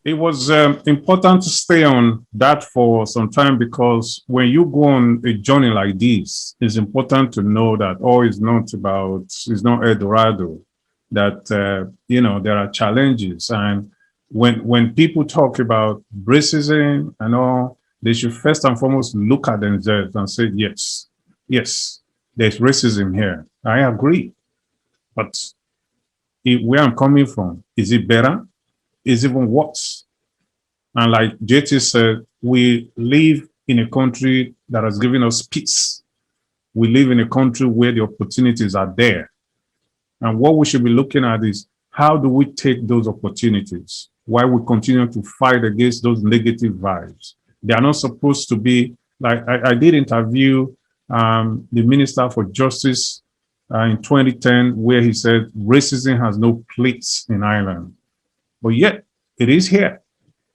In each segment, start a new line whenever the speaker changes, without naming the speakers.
It was important to stay on that for some time because when you go on a journey like this, it's important to know that all is not about, it's not El Dorado, that, there are challenges. And when people talk about racism and all, they should first and foremost look at themselves and say, yes, yes, there's racism here. I agree. But where I'm coming from, is it better? Is it even worse? And like JT said, we live in a country that has given us peace. We live in a country where the opportunities are there. And what we should be looking at is how do we take those opportunities while we continue to fight against those negative vibes? They are not supposed to be like I did interview the Minister for Justice in 2010, where he said racism has no place in Ireland. But yet it is here.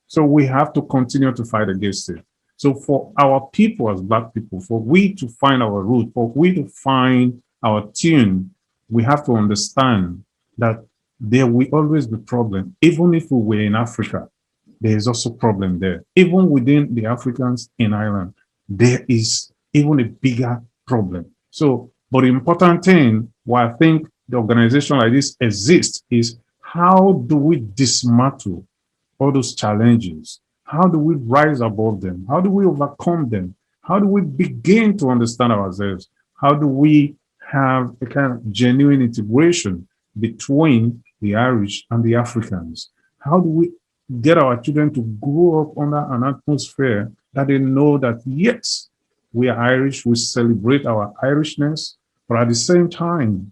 So we have to continue to fight against it. So for our people as Black people, for we to find our root, for we to find our tune, we have to understand that there will always be problem. Even if we were in Africa, there is also problem there. Even within the Africans in Ireland, there is even a bigger problem. So, but the important thing, why I think the organization like this exists, is how do we dismantle all those challenges? How do we rise above them? How do we overcome them? How do we begin to understand ourselves? How do we have a kind of genuine integration between the Irish and the Africans? How do we get our children to grow up under an atmosphere that they know that, yes, we are Irish, we celebrate our Irishness, but at the same time,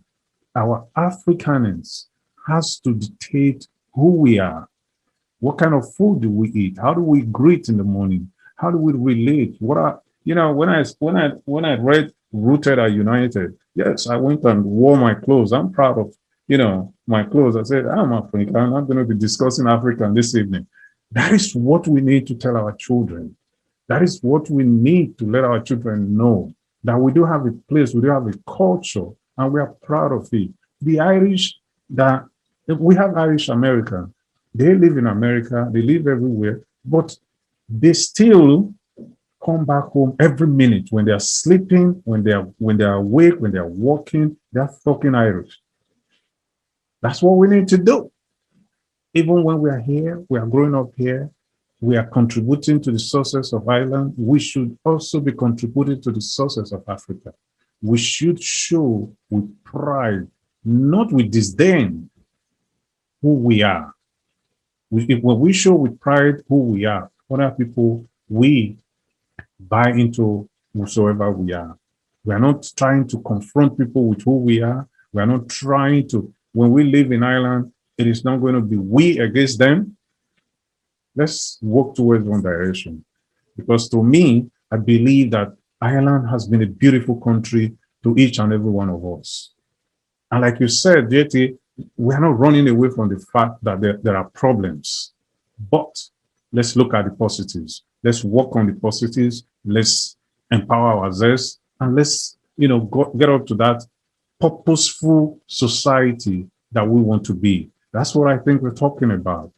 our Africanness has to dictate who we are. What kind of food do we eat? How do we greet in the morning? How do we relate? What are, when I read Rooted are United, yes, I went and wore my clothes. I'm proud of, my clothes. I said, I'm African. I'm going to be discussing African this evening. That is what we need to tell our children. That is what we need to let our children know, that we do have a place, we do have a culture, and we are proud of it. The Irish, that we have Irish American. They live in America, they live everywhere, but they still come back home every minute when they are sleeping, when they are awake, when they are walking, they're talking Irish. That's what we need to do. Even when we are here, we are growing up here, we are contributing to the success of Ireland, we should also be contributing to the success of Africa. We should show with pride, not with disdain, who we are. When we show with pride who we are, other people, we buy into whosoever we are. We are not trying to confront people with who we are. We are not trying to, when we live in Ireland, it is not going to be we against them. Let's work towards one direction. Because to me, I believe that Ireland has been a beautiful country to each and every one of us. And like you said, JT, we are not running away from the fact that there are problems, but let's look at the positives. Let's work on the positives. Let's empower ourselves, and let's, get up to that purposeful society that we want to be. That's what I think we're talking about.